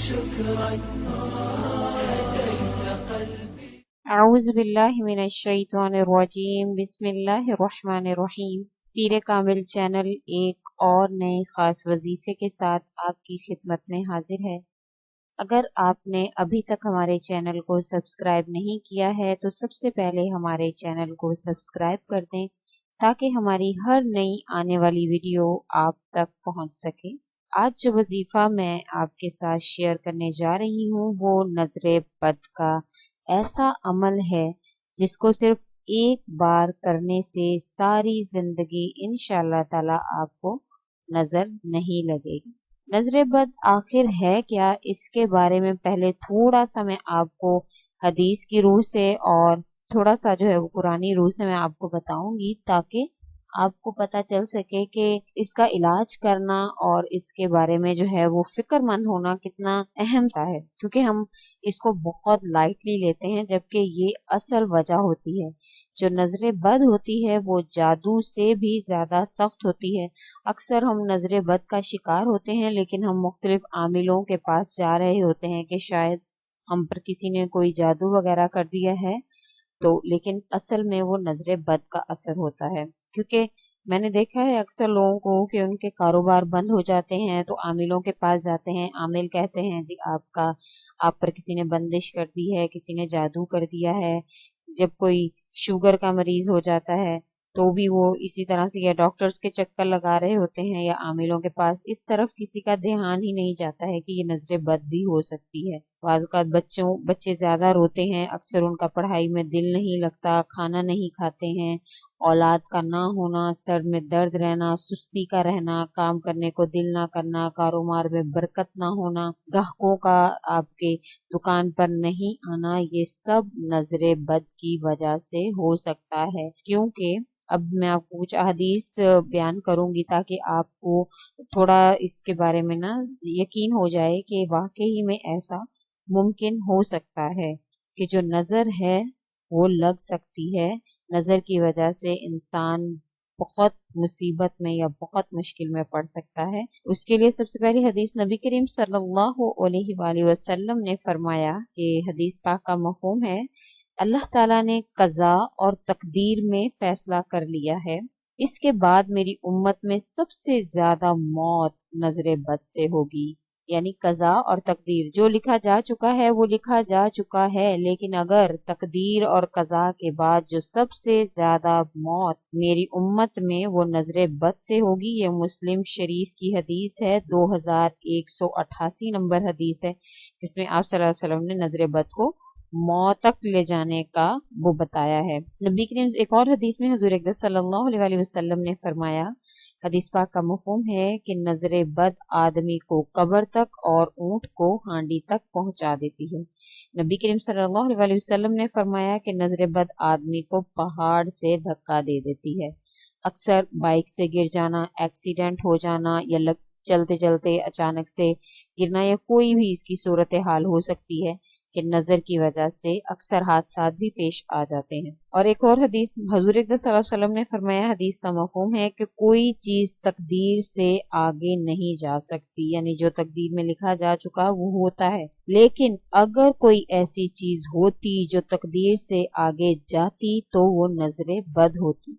شكرا هديت قلبي. اعوذ باللہ من الشیطان الرجیم، بسم اللہ الرحمن الرحیم۔ پیر کامل چینل ایک اور نئے خاص وظیفے کے ساتھ آپ کی خدمت میں حاضر ہے۔ اگر آپ نے ابھی تک ہمارے چینل کو سبسکرائب نہیں کیا ہے تو سب سے پہلے ہمارے چینل کو سبسکرائب کر دیں تاکہ ہماری ہر نئی آنے والی ویڈیو آپ تک پہنچ سکے۔ آج جو وظیفہ میں آپ کے ساتھ شیئر کرنے جا رہی ہوں وہ نظر بد کا ایسا عمل ہے جس کو صرف ایک بار کرنے سے ساری زندگی انشاءاللہ تعالی آپ کو نظر نہیں لگے گی۔ نظر بد آخر ہے کیا، اس کے بارے میں پہلے تھوڑا سا میں آپ کو حدیث کی روح سے اور تھوڑا سا جو ہے وہ قرآنی روح سے میں آپ کو بتاؤں گی تاکہ آپ کو پتہ چل سکے کہ اس کا علاج کرنا اور اس کے بارے میں جو ہے وہ فکر مند ہونا کتنا اہم ہے، کیونکہ ہم اس کو بہت لائٹلی لیتے ہیں جبکہ یہ اصل وجہ ہوتی ہے۔ جو نظر بد ہوتی ہے وہ جادو سے بھی زیادہ سخت ہوتی ہے۔ اکثر ہم نظر بد کا شکار ہوتے ہیں لیکن ہم مختلف عاملوں کے پاس جا رہے ہوتے ہیں کہ شاید ہم پر کسی نے کوئی جادو وغیرہ کر دیا ہے، تو لیکن اصل میں وہ نظر بد کا اثر ہوتا ہے۔ کیونکہ میں نے دیکھا ہے اکثر لوگوں کو کہ ان کے کاروبار بند ہو جاتے ہیں تو عاملوں کے پاس جاتے ہیں، عامل کہتے ہیں جی آپ پر کسی نے بندش کر دی ہے، کسی نے جادو کر دیا ہے۔ جب کوئی شوگر کا مریض ہو جاتا ہے تو بھی وہ اسی طرح سے یا ڈاکٹرز کے چکر لگا رہے ہوتے ہیں یا عاملوں کے پاس، اس طرف کسی کا دھیان ہی نہیں جاتا ہے کہ یہ نظر بد بھی ہو سکتی ہے۔ بعض اوقات بچے زیادہ روتے ہیں، اکثر ان کا پڑھائی میں دل نہیں لگتا، کھانا نہیں کھاتے ہیں، اولاد کا نہ ہونا، سر میں درد رہنا، سستی کا رہنا، کام کرنے کو دل نہ کرنا، کاروبار میں برکت نہ ہونا، گاہکوں کا آپ کے دکان پر نہیں آنا، یہ سب نظر بد کی وجہ سے ہو سکتا ہے۔ کیونکہ اب میں آپ کو کچھ احادیث بیان کروں گی تاکہ آپ کو تھوڑا اس کے بارے میں نا یقین ہو جائے کہ واقعی میں ایسا ممکن ہو سکتا ہے کہ جو نظر ہے وہ لگ سکتی ہے۔ نظر کی وجہ سے انسان بہت مصیبت میں یا بہت مشکل میں پڑ سکتا ہے۔ اس کے لیے سب سے پہلی حدیث نبی کریم صلی اللہ علیہ وآلہ وسلم نے فرمایا کہ حدیث پاک کا مفہوم ہے اللہ تعالیٰ نے قضاء اور تقدیر میں فیصلہ کر لیا ہے، اس کے بعد میری امت میں سب سے زیادہ موت نظر بد سے ہوگی۔ یعنی قضاء اور تقدیر جو لکھا جا چکا ہے وہ لکھا جا چکا ہے، لیکن اگر تقدیر اور قضاء کے بعد جو سب سے زیادہ موت میری امت میں وہ نظر بد سے ہوگی، یہ مسلم شریف کی حدیث ہے، 2188 نمبر حدیث ہے، جس میں آپ صلی اللہ علیہ وسلم نے نظر بد کو موت تک لے جانے کا وہ بتایا ہے۔ نبی کریم ایک اور حدیث میں حضور اقدس صلی اللہ علیہ وسلم نے فرمایا، حدیث پاک کا مفہوم ہے کہ نظر بد آدمی کو قبر تک اور اونٹ کو ہانڈی تک پہنچا دیتی ہے۔ نبی کریم صلی اللہ علیہ وسلم نے فرمایا کہ نظر بد آدمی کو پہاڑ سے دھکا دے دیتی ہے۔ اکثر بائک سے گر جانا، ایکسیڈنٹ ہو جانا یا چلتے چلتے اچانک سے گرنا یا کوئی بھی اس کی صورتحال ہو سکتی ہے کہ نظر کی وجہ سے اکثر حادثات بھی پیش آ جاتے ہیں۔ اور ایک اور حدیث حضور اقدس صلی اللہ علیہ وسلم نے فرمایا، حدیث کا مفہوم ہے کہ کوئی چیز تقدیر سے آگے نہیں جا سکتی، یعنی جو تقدیر میں لکھا جا چکا وہ ہوتا ہے، لیکن اگر کوئی ایسی چیز ہوتی جو تقدیر سے آگے جاتی تو وہ نظر بد ہوتی۔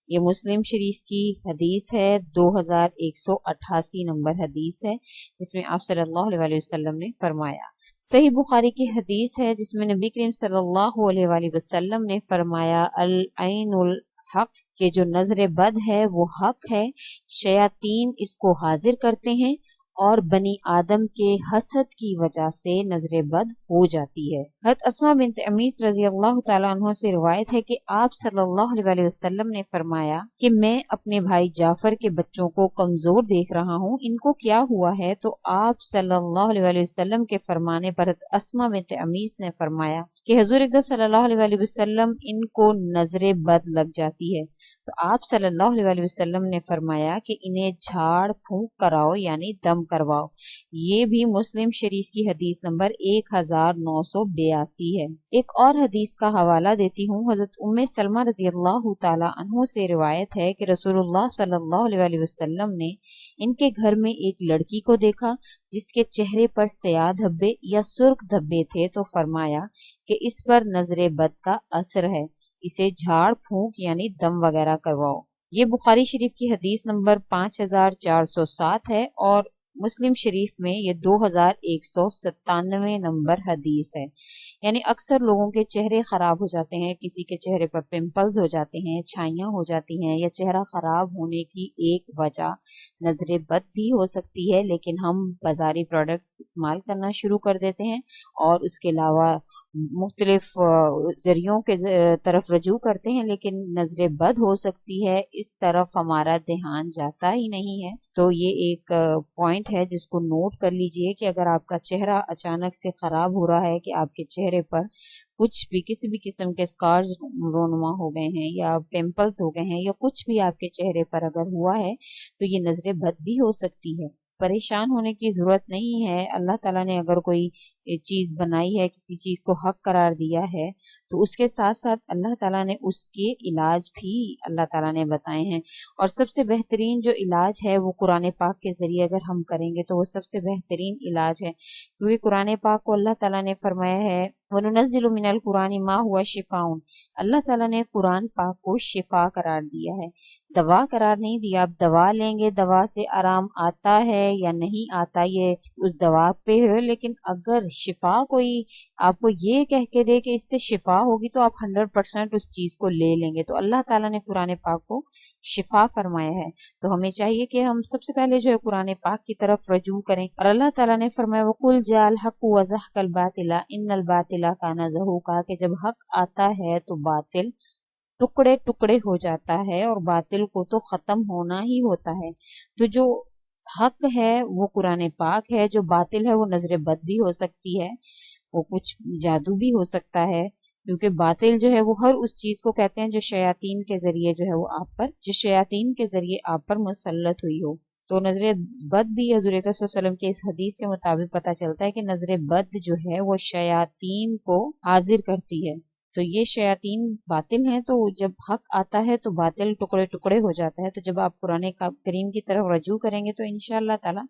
یہ مسلم شریف کی حدیث ہے، 2188 نمبر حدیث ہے، جس میں آپ صلی اللہ علیہ وسلم نے فرمایا۔ صحیح بخاری کی حدیث ہے جس میں نبی کریم صلی اللہ علیہ وآلہ وسلم نے فرمایا، العین الحق، کہ جو نظر بد ہے وہ حق ہے، شیاطین اس کو حاضر کرتے ہیں اور بنی آدم کے حسد کی وجہ سے نظر بد ہو جاتی ہے۔ حضرت اسماء بنت امیس رضی اللہ تعالیٰ عنہ سے روایت ہے کہ آپ صلی اللہ علیہ وسلم نے فرمایا کہ میں اپنے بھائی جعفر کے بچوں کو کمزور دیکھ رہا ہوں، ان کو کیا ہوا ہے؟ تو آپ صلی اللہ علیہ وسلم کے فرمانے پر حضرت اسماء بنت امیس نے فرمایا کہ حضور اقدس صلی اللہ علیہ وسلم ان کو نظر بد لگ جاتی ہے، تو آپ صلی اللہ علیہ وسلم نے فرمایا کہ انہیں جھاڑ پھونک کراؤ یعنی دم کرواؤ۔ یہ بھی مسلم شریف کی حدیث نمبر 1982 ہے۔ ایک اور حدیث کا حوالہ دیتی ہوں، حضرت ام سلمہ رضی اللہ تعالی عنہ سے روایت ہے کہ رسول اللہ صلی اللہ علیہ وسلم نے ان کے گھر میں ایک لڑکی کو دیکھا جس کے چہرے پر سیاہ دھبے یا سرخ دھبے تھے، تو فرمایا کہ اس پر نظر بد کا اثر ہے، اسے جھاڑ پھونک یعنی دم وغیرہ کرواؤ۔ یہ بخاری شریف کی حدیث نمبر 5407 ہے اور مسلم شریف میں یہ 2197 نمبر حدیث ہے۔ یعنی اکثر لوگوں کے چہرے خراب ہو جاتے ہیں، کسی کے چہرے پر پمپلز ہو جاتے ہیں، چھائیاں ہو جاتی ہیں، یا چہرہ خراب ہونے کی ایک وجہ نظر بد بھی ہو سکتی ہے، لیکن ہم بازاری پروڈکٹس استعمال کرنا شروع کر دیتے ہیں اور اس کے علاوہ مختلف ذریعوں کے طرف رجوع کرتے ہیں، لیکن نظر بد ہو سکتی ہے، اس طرف ہمارا دھیان جاتا ہی نہیں ہے۔ تو یہ ایک پوائنٹ ہے جس کو نوٹ کر لیجئے کہ اگر آپ کا چہرہ اچانک سے خراب ہو رہا ہے، کہ آپ کے چہرے پر کچھ بھی کسی بھی قسم کے سکارز رونما ہو گئے ہیں یا پمپلز ہو گئے ہیں یا کچھ بھی آپ کے چہرے پر اگر ہوا ہے، تو یہ نظر بد بھی ہو سکتی ہے۔ پریشان ہونے کی ضرورت نہیں ہے۔ اللہ تعالیٰ نے اگر کوئی چیز بنائی ہے، کسی چیز کو حق قرار دیا ہے، تو اس کے ساتھ ساتھ اللہ تعالیٰ نے اس کے علاج بھی اللہ تعالیٰ نے بتائے ہیں، اور سب سے بہترین جو علاج ہے وہ قرآن پاک کے ذریعے اگر ہم کریں گے تو وہ سب سے بہترین علاج ہے، کیونکہ قرآن پاک کو اللہ تعالیٰ نے فرمایا ہے وَنُنَزِّلُ مِنَ الْقُرْآنِ مَا هُوَ شِفَاءٌ۔ اللہ تعالیٰ نے قرآن پاک کو شفا قرار دیا ہے، دوا قرار نہیں دیا۔ آپ دوا لیں گے، دوا سے آرام آتا ہے یا نہیں آتا یہ اس دوا پہ ہے، لیکن اگر شفا کوئی آپ کو یہ کہہ کے دے کہ اس سے شفا ہوگی تو آپ 100% اس چیز کو لے لیں گے۔ تو اللہ تعالیٰ نے قرآن پاک کو شفا فرمایا ہے، تو ہمیں چاہیے کہ ہم سب سے پہلے جو ہے قرآن پاک کی طرف رجوع کریں، اور اللہ تعالیٰ نے فرمایا وَقُلْ جَاءَ الْحَقُّ وَزَهَقَ الْبَاطِلَ إِنَّ الْبَاطِلَ كَانَ زَهُوقًا، کہ جب حق آتا ہے تو باطل ٹکڑے ٹکڑے ہو جاتا ہے، اور باطل کو تو ختم ہونا ہی ہوتا ہے۔ تو جو حق ہے وہ قرآن پاک ہے، جو باطل ہے وہ نظر بد بھی ہو سکتی ہے، وہ کچھ جادو بھی ہو سکتا ہے، کیونکہ باطل جو ہے وہ ہر اس چیز کو کہتے ہیں جو شیاطین کے ذریعے جو ہے وہ شیاطین کے ذریعے آپ پر مسلط ہوئی ہو۔ تو نظر بد بھی حضور صلی اللہ علیہ وسلم کے اس حدیث کے مطابق پتہ چلتا ہے کہ نظر بد جو ہے وہ شیاطین کو حاضر کرتی ہے، تو یہ شیاطین باطل ہیں، تو جب حق آتا ہے تو باطل ٹکڑے ٹکڑے ہو جاتا ہے۔ تو جب آپ قرآن کریم کی طرف رجوع کریں گے تو انشاءاللہ تعالی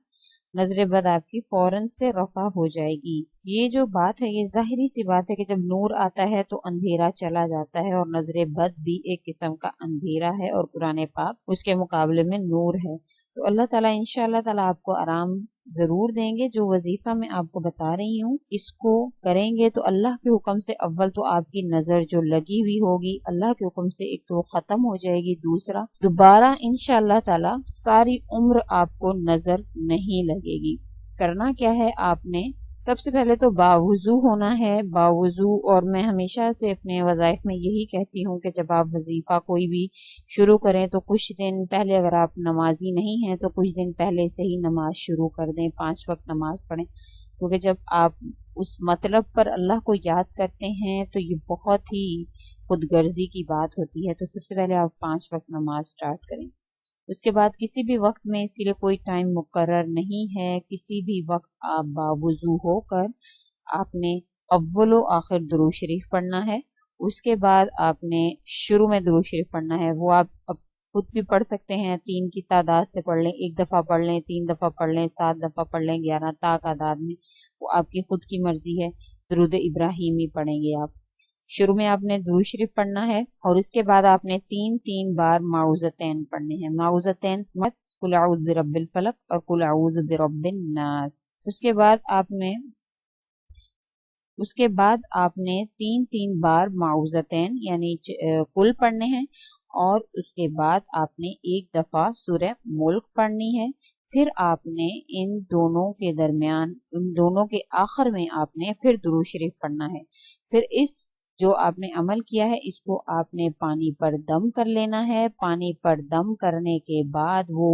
نظر بد آپ کی فوراً سے رفع ہو جائے گی۔ یہ جو بات ہے یہ ظاہری سی بات ہے کہ جب نور آتا ہے تو اندھیرا چلا جاتا ہے، اور نظر بد بھی ایک قسم کا اندھیرا ہے، اور قرآن پاک اس کے مقابلے میں نور ہے۔ تو اللہ تعالیٰ انشاءاللہ تعالیٰ آپ کو آرام ضرور دیں گے۔ جو وظیفہ میں آپ کو بتا رہی ہوں اس کو کریں گے تو اللہ کے حکم سے اول تو آپ کی نظر جو لگی ہوئی ہوگی اللہ کے حکم سے ایک تو ختم ہو جائے گی، دوسرا دوبارہ انشاءاللہ تعالی ساری عمر آپ کو نظر نہیں لگے گی۔ کرنا کیا ہے آپ نے؟ سب سے پہلے تو باوضو ہونا ہے، باوضو، اور میں ہمیشہ سے اپنے وظائف میں یہی کہتی ہوں کہ جب آپ وظیفہ کوئی بھی شروع کریں تو کچھ دن پہلے، اگر آپ نمازی نہیں ہیں تو کچھ دن پہلے سے ہی نماز شروع کر دیں، 5 وقت نماز پڑھیں، کیونکہ جب آپ اس مطلب پر اللہ کو یاد کرتے ہیں تو یہ بہت ہی خود غرضی کی بات ہوتی ہے۔ تو سب سے پہلے آپ 5 وقت نماز سٹارٹ کریں، اس کے بعد کسی بھی وقت میں اس کے لیے کوئی ٹائم مقرر نہیں ہے، کسی بھی وقت آپ باوضو ہو کر آپ نے اول و آخر درود شریف پڑھنا ہے۔ اس کے بعد آپ نے شروع میں درود شریف پڑھنا ہے، وہ آپ خود بھی پڑھ سکتے ہیں، 3 کی تعداد سے پڑھ لیں، 1 دفعہ پڑھ لیں، 3 دفعہ پڑھ لیں، 7 دفعہ پڑھ لیں، 11 تعداد میں، وہ آپ کی خود کی مرضی ہے۔ درود ابراہیمی پڑھیں گے آپ۔ شروع میں آپ نے درود شریف پڑھنا ہے، اور اس کے بعد آپ نے 3 بار معوذتین پڑھنے ہیں۔ معوذتین مت قل اعوذ برب الفلق اور قل اعوذ برب الناس۔ اس کے بعد آپ نے 3 بار معوذتین یعنی قل پڑھنے ہیں، اور اس کے بعد آپ نے 1 دفعہ سورہ ملک پڑھنی ہے۔ پھر آپ نے ان دونوں کے درمیان، ان دونوں کے آخر میں آپ نے پھر درود شریف پڑھنا ہے۔ پھر اس جو آپ نے عمل کیا ہے اس کو آپ نے پانی پر دم کر لینا ہے۔ پانی پر دم کرنے کے بعد وہ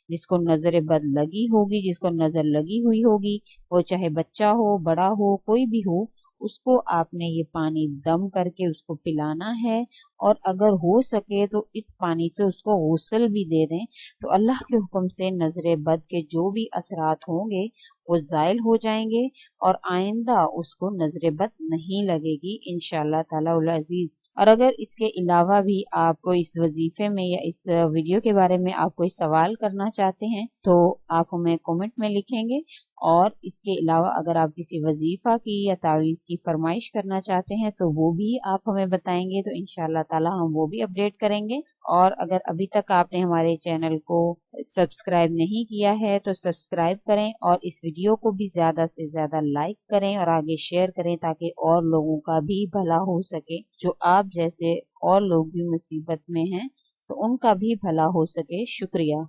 جس کو نظر بد لگی ہوگی، جس کو نظر لگی ہوئی ہوگی، وہ چاہے بچہ ہو، بڑا ہو، کوئی بھی ہو، اس کو آپ نے یہ پانی دم کر کے اس کو پلانا ہے، اور اگر ہو سکے تو اس پانی سے اس کو غسل بھی دے دیں، تو اللہ کے حکم سے نظر بد کے جو بھی اثرات ہوں گے وہ زائل ہو جائیں گے، اور آئندہ اس کو نظر بد نہیں لگے گی انشاءاللہ تعالی العزیز۔ اور اگر اس کے علاوہ بھی آپ کو اس وظیفے میں یا اس ویڈیو کے بارے میں آپ کوئی سوال کرنا چاہتے ہیں تو آپ ہمیں کمنٹ میں لکھیں گے، اور اس کے علاوہ اگر آپ کسی وظیفہ کی یا تعویذ کی فرمائش کرنا چاہتے ہیں تو وہ بھی آپ ہمیں بتائیں گے، تو انشاءاللہ تعالی ہم وہ بھی اپڈیٹ کریں گے۔ اور اگر ابھی تک آپ نے ہمارے چینل کو سبسکرائب نہیں کیا ہے تو سبسکرائب کریں، اور اس ویڈیو کو بھی زیادہ سے زیادہ لائک کریں اور آگے شیئر کریں تاکہ اور لوگوں کا بھی بھلا ہو سکے، جو آپ جیسے اور لوگ بھی مصیبت میں ہیں تو ان کا بھی بھلا ہو سکے۔ شکریہ۔